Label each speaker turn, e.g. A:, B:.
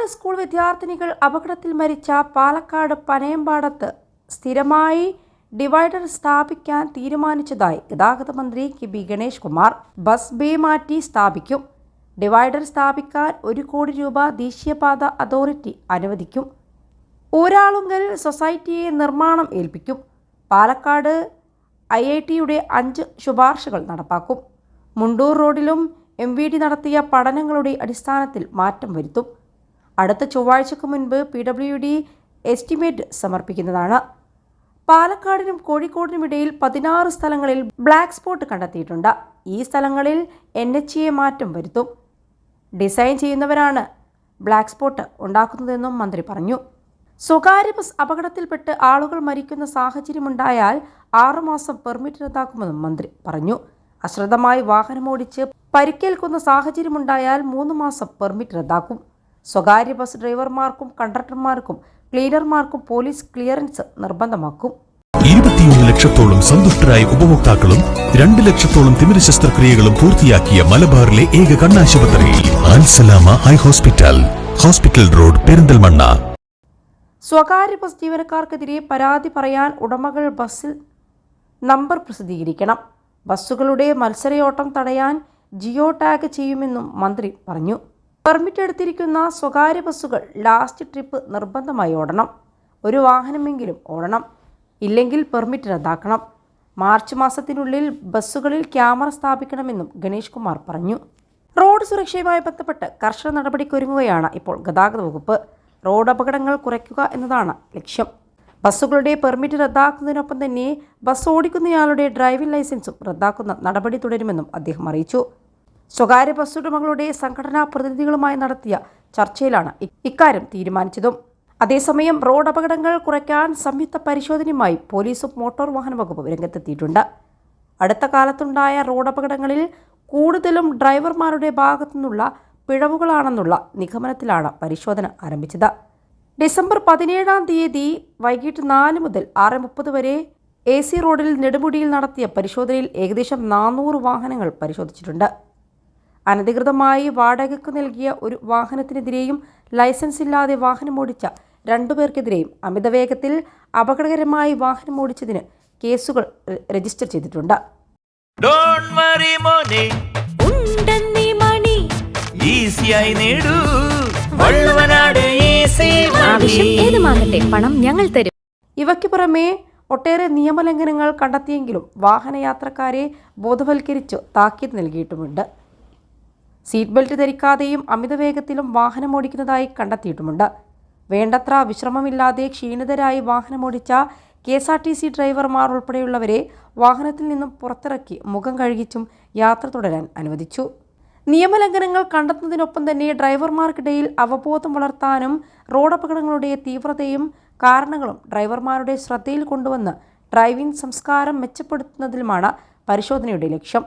A: 4 school വിദ്യാർത്ഥിനികൾ അപകടത്തിൽ മരിച്ച പാലക്കാട് പനയമ്പാടത്ത് സ്ഥിരമായി ഡിവൈഡർ സ്ഥാപിക്കാൻ തീരുമാനിച്ചതായി ഗതാഗത മന്ത്രി KB. Ganesh Kumar. Bus bay മാറ്റി സ്ഥാപിക്കും. ഡിവൈഡർ സ്ഥാപിക്കാൻ 1 കോടി രൂപ ദേശീയപാത അതോറിറ്റി അനുവദിക്കും. ഊരാളുങ്കൽ സൊസൈറ്റിയെ നിർമ്മാണം ഏൽപ്പിക്കും. പാലക്കാട് IIT-യുടെ 5 ശുപാർശകൾ നടപ്പാക്കും. മുണ്ടൂർ റോഡിലും MVD നടത്തിയ പഠനങ്ങളുടെ അടിസ്ഥാനത്തിൽ മാറ്റം വരുത്തും. അടുത്ത ചൊവ്വാഴ്ചയ്ക്ക് മുൻപ് PWD എസ്റ്റിമേറ്റ് സമർപ്പിക്കുന്നതാണ്. പാലക്കാടിനും കോഴിക്കോടിനുമിടയിൽ 16 സ്ഥലങ്ങളിൽ ബ്ലാക്ക് സ്പോട്ട് കണ്ടെത്തിയിട്ടുണ്ട്. ഈ സ്ഥലങ്ങളിൽ NHA മാറ്റം വരുത്തും. ഡിസൈൻ ചെയ്യുന്നവരാണ് ബ്ലാക്ക് സ്പോട്ട് ഉണ്ടാക്കുന്നതെന്നും മന്ത്രി പറഞ്ഞു. സ്വകാര്യ ബസ് അപകടത്തിൽപ്പെട്ട് ആളുകൾ മരിക്കുന്ന സാഹചര്യമുണ്ടായാൽ 6 മാസം പെർമിറ്റ് റദ്ദാക്കുമെന്നും മന്ത്രി പറഞ്ഞു. അശ്രദ്ധമായി വാഹനമോടിച്ച് പരിക്കേൽക്കുന്ന സാഹചര്യമുണ്ടായാൽ 3 മാസം പെർമിറ്റ് റദ്ദാക്കും. സ്വകാര്യ ബസ് ഡ്രൈവർമാർക്കും കണ്ടക്ടർമാർക്കും ക്ലീനർമാർക്കും പോലീസ് ക്ലിയറൻസ് നിർബന്ധമാക്കും.
B: 21 ലക്ഷത്തോളം സന്തുഷ്ടരായ ഉപഭോക്താക്കളും 2 ലക്ഷത്തോളം തിമിര ശസ്ത്രക്രിയകളും പൂർത്തിയാക്കിയ മലബാറിലെ ഏക കണ്ണാശുപത്രി Al Salama high hospital, hospital road, Perinthalmanna.
A: സ്വകാര്യ ബസ് ജീവനക്കാർക്കെതിരെ പരാതി പറയാൻ ഉടമകൾ ബസ്സിൽ നമ്പർ പ്രസിദ്ധീകരിക്കണം. ബസ്സുകളുടെ മത്സരയോട്ടം തടയാൻ ജിയോ ടാഗ് ചെയ്യുമെന്നും മന്ത്രി പറഞ്ഞു. പെർമിറ്റ് എടുത്തിരിക്കുന്ന സ്വകാര്യ ബസ്സുകൾ ലാസ്റ്റ് ട്രിപ്പ് നിർബന്ധമായി ഓടണം. 1 വാഹനമെങ്കിലും ഓടണം. ഇല്ലെങ്കിൽ പെർമിറ്റ് റദ്ദാക്കണം. മാർച്ച് മാസത്തിനുള്ളിൽ ബസ്സുകളിൽ ക്യാമറ സ്ഥാപിക്കണമെന്നും ഗണേഷ് കുമാർ പറഞ്ഞു. റോഡ് സുരക്ഷയുമായി ബന്ധപ്പെട്ട് കർശന നടപടിക്കൊരുങ്ങുകയാണ് ഇപ്പോൾ ഗതാഗത വകുപ്പ്. റോഡ് അപകടങ്ങൾ കുറയ്ക്കുക എന്നതാണ് ലക്ഷ്യം. ബസ്സുകളുടെ പെർമിറ്റ് റദ്ദാക്കുന്നതിനൊപ്പം തന്നെ ബസ് ഓടിക്കുന്നയാളുടെ ഡ്രൈവിംഗ് ലൈസൻസും റദ്ദാക്കുന്ന നടപടി തുടരുമെന്നും അദ്ദേഹം അറിയിച്ചു. സ്വകാര്യ ബസ് ഉടമകളുടെ സംഘടനാ പ്രതിനിധികളുമായി നടത്തിയ ചർച്ചയിലാണ് ഇക്കാര്യം തീരുമാനിച്ചതും. അതേസമയം റോഡ് അപകടങ്ങൾ കുറയ്ക്കാൻ സംയുക്ത പരിശോധനയുമായി പോലീസും മോട്ടോർ വാഹന വകുപ്പും രംഗത്തെത്തിയിട്ടുണ്ട്. അടുത്ത കാലത്തുണ്ടായ റോഡ് അപകടങ്ങളിൽ കൂടുതലും ഡ്രൈവർമാരുടെ ഭാഗത്തുനിന്നുള്ള പിഴവുകളാണെന്നുള്ള നിഗമനത്തിലാണ് പരിശോധന ആരംഭിച്ചത്. ഡിസംബർ 17-ാം തീയതി വൈകിട്ട് 4 മുതൽ 6:30 വരെ AC റോഡിൽ നെടുമുടിയിൽ നടത്തിയ പരിശോധനയിൽ ഏകദേശം 400 വാഹനങ്ങൾ പരിശോധിച്ചിട്ടുണ്ട്. അനധികൃതമായി വാടകയ്ക്ക് നൽകിയ 1 വാഹനത്തിനെതിരെയും ലൈസൻസ് ഇല്ലാതെ വാഹനമോടിച്ച 2 പേർക്കെതിരെയും അമിതവേഗത്തിൽ അപകടകരമായി വാഹനമോടിച്ചതിന് കേസുകൾ രജിസ്റ്റർ ചെയ്തിട്ടുണ്ട്.
C: പണം ഞങ്ങൾ തരും.
A: ഇവയ്ക്ക് പുറമെ ഒട്ടേറെ നിയമലംഘനങ്ങൾ കണ്ടെത്തിയെങ്കിലും വാഹനയാത്രക്കാരെ ബോധവൽക്കരിച്ച് താക്കീത് നൽകിയിട്ടുമുണ്ട്. Seat belt ധരിക്കാതെയും അമിതവേഗത്തിലും വാഹനമോടിക്കുന്നതായി കണ്ടെത്തിയിട്ടുമുണ്ട്. വേണ്ടത്ര വിശ്രമമില്ലാതെ ക്ഷീണിതരായി വാഹനമോടിച്ച KSRTC ഡ്രൈവർമാർ ഉൾപ്പെടെയുള്ളവരെ വാഹനത്തിൽ നിന്നും പുറത്തിറക്കി മുഖം കഴുകിച്ചും യാത്ര തുടരാൻ അനുവദിച്ചു. നിയമലംഘനങ്ങൾ കണ്ടെത്തുന്നതിനൊപ്പം തന്നെ ഡ്രൈവർമാർക്കിടയിൽ അവബോധം വളർത്താനും റോഡപകടങ്ങളുടെ തീവ്രതയും കാരണങ്ങളും ഡ്രൈവർമാരുടെ ശ്രദ്ധയിൽ കൊണ്ടുവന്ന് ഡ്രൈവിംഗ് സംസ്കാരം മെച്ചപ്പെടുത്തുന്നതിലുമാണ് പരിശോധനയുടെ ലക്ഷ്യം.